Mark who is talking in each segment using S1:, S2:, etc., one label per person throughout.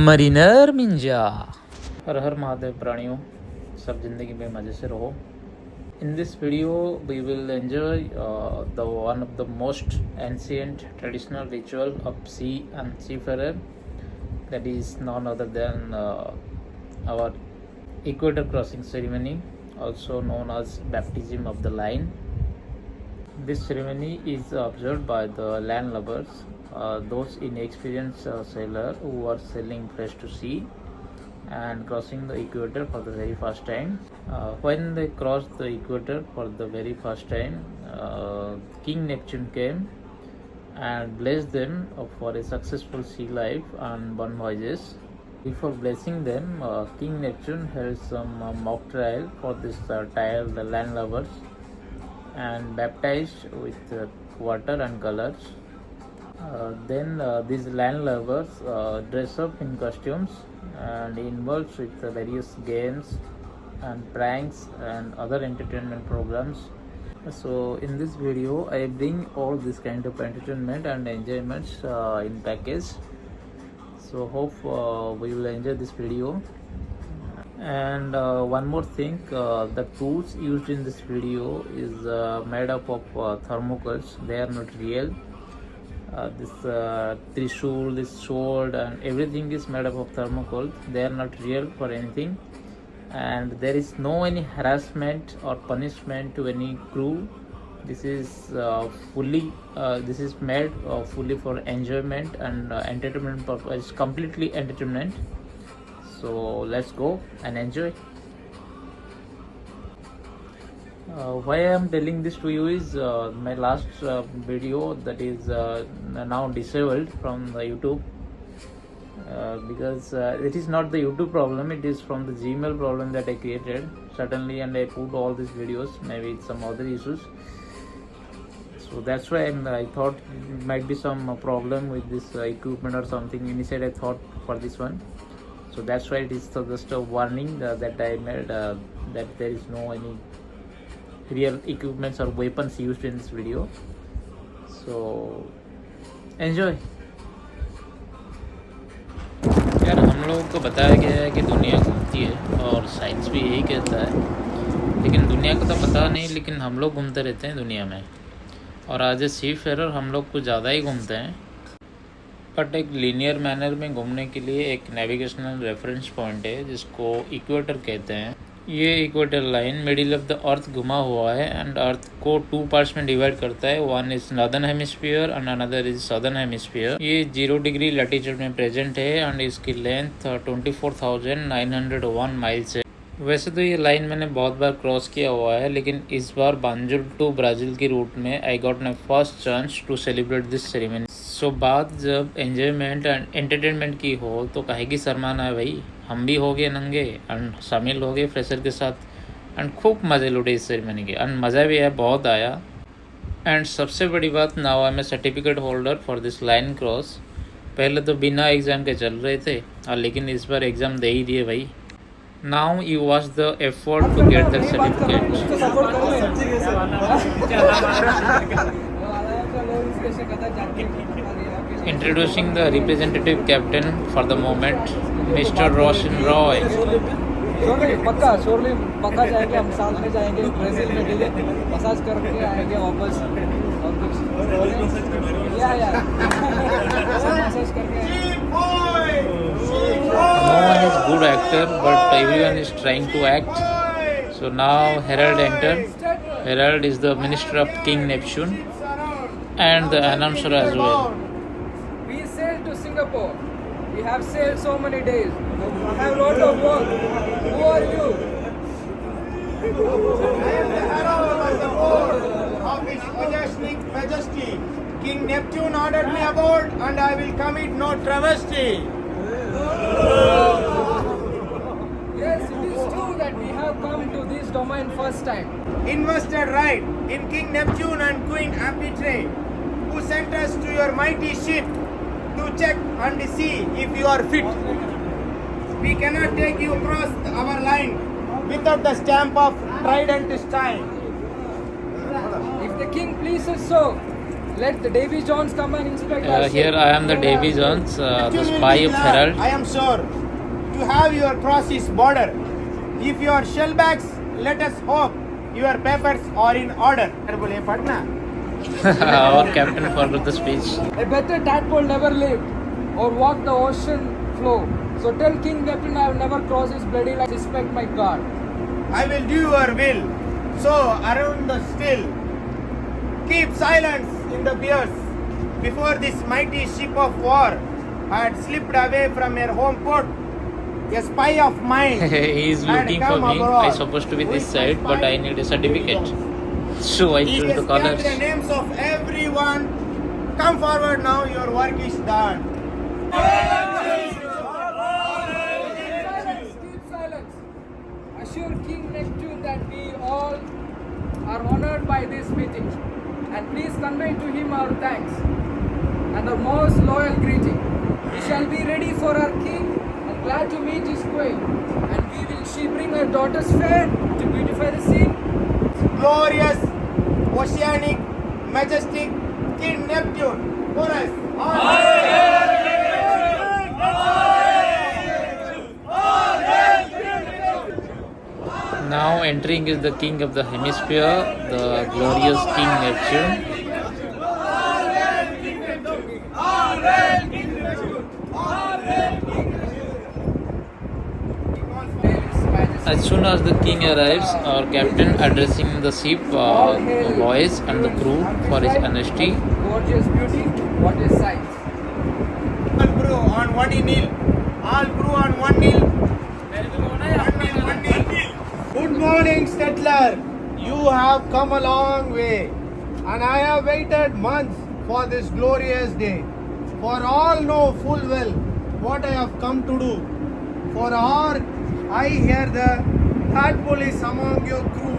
S1: Mariner Ninja. हर हर महादेव प्राणियों, सब जिंदगी में मजे से रहो. In this video, we will enjoy the one of the most ancient traditional ritual of sea and seafarer, that is none other than our equator crossing ceremony, also known as baptism of the line. This ceremony is observed by the land lovers, those inexperienced sailor who are sailing fresh to sea and crossing the equator for the very first time. When they crossed the equator for the very first time, King Neptune came and blessed them for a successful sea life and one voyages. Before blessing them, King Neptune held some mock trial for this tired land lovers and baptized with water and colors. Then these land lovers dress up in costumes and involved with various games and pranks and other entertainment programs. So in this video I bring all this kind of entertainment and enjoyments in package. So hope we will enjoy this video. And one more thing, the tools used in this video is made up of thermocols. They are not real. This trishul, this sword and everything is made up of thermocol. They are not real for anything, and there is no any harassment or punishment to any crew. This is this is made fully for enjoyment and entertainment purpose, completely entertainment. So let's go and enjoy. Why I am telling this to you is my last video that is now disabled from the YouTube, because it is not the YouTube problem, it is from the Gmail problem that I created suddenly, and I put all these videos, maybe it's some other issues. So that's why I thought it might be some problem with this equipment or something. Instead I thought for this one. So that's why it is just a warning that I made, that there is no any real equipments or weapons used in this video. So enjoy. यार हम लोगों को बताया गया है कि दुनिया घूमती है और साइंस भी यही कहता है, लेकिन दुनिया को तो पता नहीं, लेकिन हम लोग घूमते रहते हैं दुनिया में. और आज ए सी फेरर हम लोग कुछ ज़्यादा ही घूमते हैं. बट एक लीनियर मैनर में घूमने के लिए एक नेविगेशनल रेफरेंस पॉइंट है जिसको इक्वेटर कहते हैं. ये equator line middle of the earth घुमा हुआ है एंड अर्थ को 2 पार्ट्स में डिवाइड करता है. One is northern hemisphere and another is southern hemisphere. ये 0 डिग्री लैटिट्यूड में प्रेजेंट है एंड इसकी लेंथ 24,901 माइल्स है. वैसे तो ये लाइन मैंने बहुत बार क्रॉस किया हुआ है, लेकिन इस बार बांजुल टू ब्राज़ील की रूट में I got my first chance to celebrate this ceremony. सो बात जब एंजॉयमेंट एंड एंटरटेनमेंट की हो तो काहे की शर्माना है भाई. हम भी हो गए नंगे एंड शामिल हो गए फ्रेशर के साथ एंड खूब मज़े लुटे इस सेरेमनी के एंड मज़ा भी है, बहुत आया. एंड सबसे बड़ी बात, now I am a certificate holder for this line cross. पहले तो बिना एग्ज़ाम के चल रहे थे लेकिन इस बार एग्ज़ाम दे ही दिए भाई. Now you watch the effort to get that certificate. Introducing the representative captain for the moment, Mr. Roshan Roy.
S2: पक्का जाएंगे हम, साथ में जाएंगे ब्राज़ील में, ठीक है, मसाज करके आएंगे वापस. मसाज करके.
S1: No one is good actor, but everyone is trying to act. So now Herald entered. Herald is the minister of King Neptune and the announcer as well.
S2: We sailed to Singapore. We have sailed so many days. I have lot of work. Who are you?
S3: I am the herald of the board of His Majesty. King Neptune ordered me aboard, and I will commit no travesty.
S2: Yes, it is true that we have come to this domain first time.
S3: Invested right in King Neptune and Queen Amphitrite, who sent us to your mighty ship to check and see if you are fit. We cannot take you across our line without the stamp of trident style.
S2: If the king pleases so, Let the Davy Jones come and inspect our
S1: Here
S2: ship.
S1: I am the Davy Jones, the spy of Herald.
S3: I am sure to have your crosses border. If your shellbacks, let us hope your papers are in order.
S1: Our captain forgot the speech.
S2: A better tadpole never lived or walk the ocean flow. So tell King Neptune I have never crossed his bloody line. Respect my God.
S3: I will do your will. So around the still, keep silence in the beers. Before this mighty ship of war had slipped away from your home port, a spy of mine
S1: He is
S3: had
S1: looking
S3: come
S1: for me.
S3: abroad.
S1: I supposed to be this
S3: With
S1: side, but I need a certificate. So I
S3: He
S1: choose the
S3: has kept
S1: colors.
S3: the names of everyone. Come forward now, your work is done.
S2: Silence, keep silence. Assure King Neptune that we all are honored by this meeting. And please convey to him our thanks and our most loyal greeting. We shall be ready for our king and glad to meet his queen. And she bring her daughters fair to beautify the scene.
S3: Glorious, oceanic, majestic King Neptune. Chorus.
S1: Now entering is the king of the hemisphere, the glorious King Neptune. As soon as the king arrives, our captain addressing the ship boys and the crew for his honesty.
S2: Gorgeous beauty, what is sight?
S3: All crew on one kneel. All crew on one kneel. One kneel. Good morning, settler. You have come a long way, and I have waited months for this glorious day. For all know full well what I have come to do. For our I hear the tadpole is among your crew.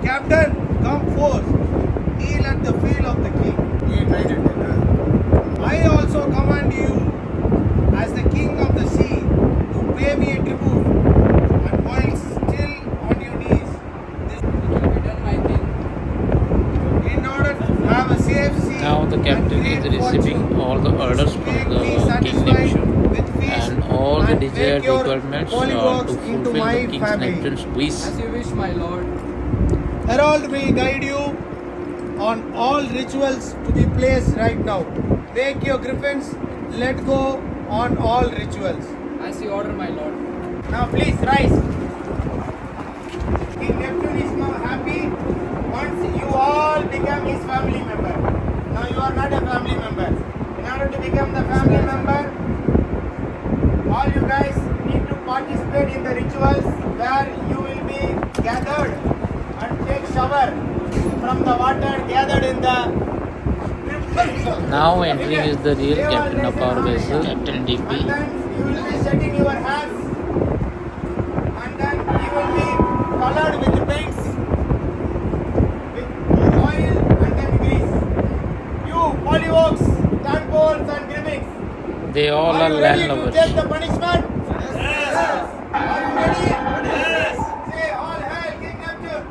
S3: Captain, come forth. Kneel at the feet of the king. I also command you, as the king of the sea, to pay me a tribute. And while still on your knees, this
S2: It will be done, my king.
S3: in order to have a safe sea.
S1: Now the captain
S3: and
S1: is
S3: great
S1: receiving
S3: fortune,
S1: all the orders from
S3: make me
S1: the King
S3: satisfied
S1: Neptune
S3: with feast
S1: and all the
S3: and
S1: desired
S3: make your
S1: requirements to
S3: polywogs
S1: fulfill
S3: into
S1: the
S3: my
S1: King
S3: family.
S1: Neptune's wish.
S2: As you wish, my lord.
S3: Herald will guide you on all rituals to be placed right now. Take your griffins, let go on all rituals.
S2: As you order, my lord.
S3: Now please rise. King Neptune is now happy once you all become his family member. Now you are not a family member. In order to become the family member, all you guys need to participate in the rituals where you will be gathered and take shower from the water gathered in the
S1: Now entering is the real captain of our vessel, Captain
S3: and
S1: DP.
S3: then you will be setting your hands and then you will be colored with paints with oil and then grease. You polywogs, tadpoles and grimmings,
S1: They all are
S3: you ready
S1: land
S3: to take
S1: lovers.
S3: the punishment? Yes. Are you ready? Yes. Say all hail King Neptune.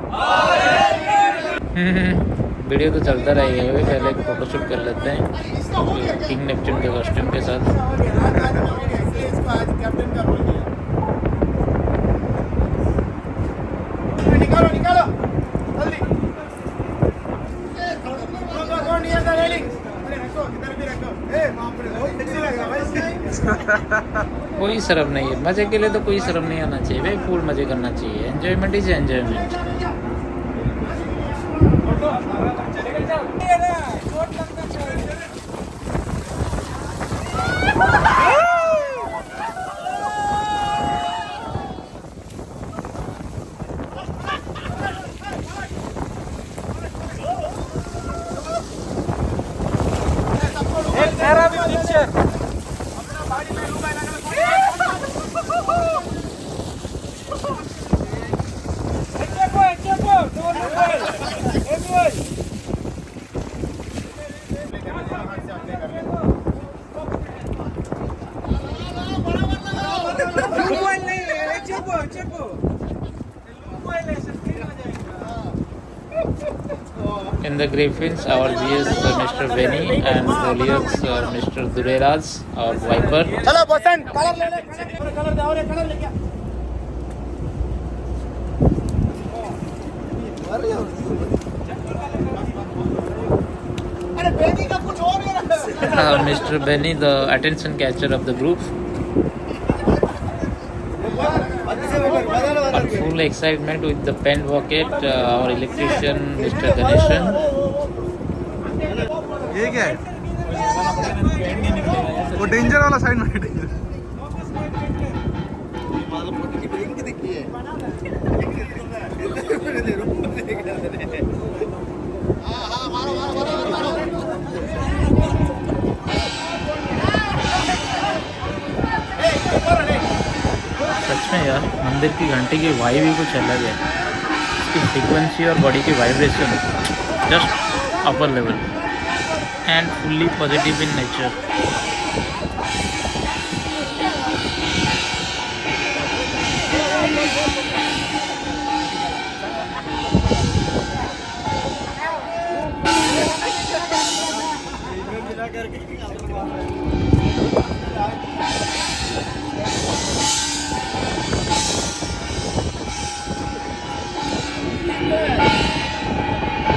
S1: Video तो चलता रहेगा, पहले एक photo shoot कर लेते हैं king Neptune के costume के साथ.
S3: इसको आज कैप्टन का रोल दिया. निकालो निकालो जल्दी. Go near the railing. अरे रखो इधर भी रखो. बाप रे बहुत अच्छी लग रहा है भाई.
S1: कोई शर्म नहीं है, मजे के लिए तो कोई शर्म नहीं आना चाहिए भाई, फुल मजे करना चाहिए. Enjoyment is enjoyment. In the Griffins, our GS Mr. Benny and Goliaths Mr. Dureraj, our Viper.
S3: चलो बसंत कलर ले ले कलर दे और कलर ले क्या अरे बेनी का कुछ और है
S1: Mr. Benny, the attention catcher of the group. On full excitement with the pen bucket, our electrician Mr. Ganeshan.
S4: ये क्या है वो डेंजर वाला साइड में डेंजर
S1: सच में यार, मंदिर की घंटी की वाइब ही कुछ अलग है. इसकी फ्रीक्वेंसी और बॉडी की vibration just upper level and fully positive in nature.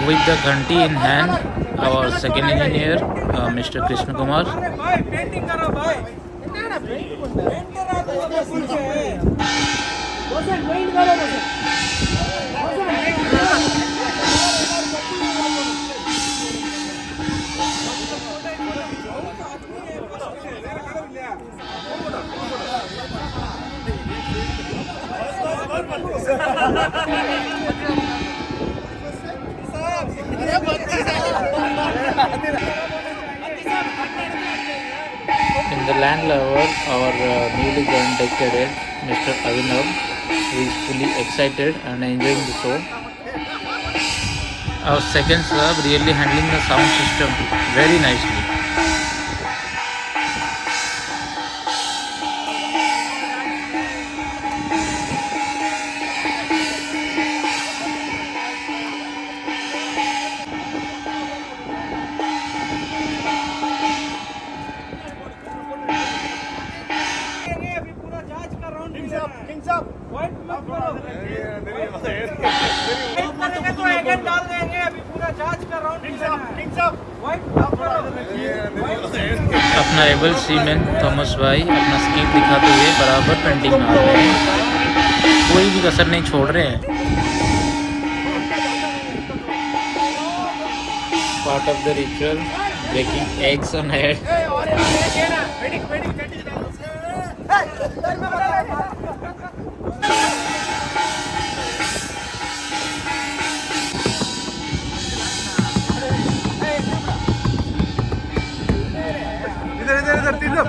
S1: With the ghanti in hand, our second engineer, Mr. Krishna Kumar.
S2: भाई पेंटिंग करो भाई ना पेंट करा तो फुल से बस पेंट करो
S1: In the land lover, our newly joined deck cadet, Mr. Avinav, who is fully excited and enjoying the show. Our second sub really handling the sound system very nicely.
S3: Kings up
S2: white मत करो करेंगे तो eigen डाल देंगे अभी पूरा जांच का राउंड
S3: किंग्स अप
S2: व्हाइट मत करो
S1: अपना एबल सीमैन थॉमस भाई अपना स्किल दिखाते हुए बराबर पेंटिंग में आ रहे हैं, कोई भी कसर नहीं छोड़ रहे हैं. Part of the ritual, breaking eggs on head.
S4: इधर इधर इधर तीन लोग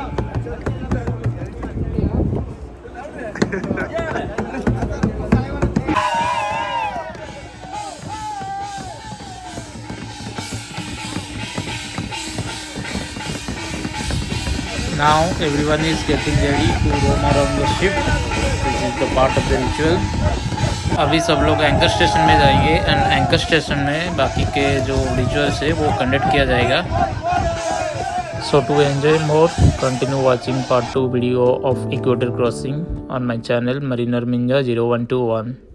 S1: Now everyone is getting ready to roam around the ship. This is the part of the ritual. अभी सब लोग एंकर स्टेशन में जाएंगे एंड एंकर स्टेशन में बाकी के जो रिचुअल्स है वो कंडक्ट किया जाएगा. So to enjoy more, continue watching part 2 video of Equator Crossing on my channel Mariner Minja 0121.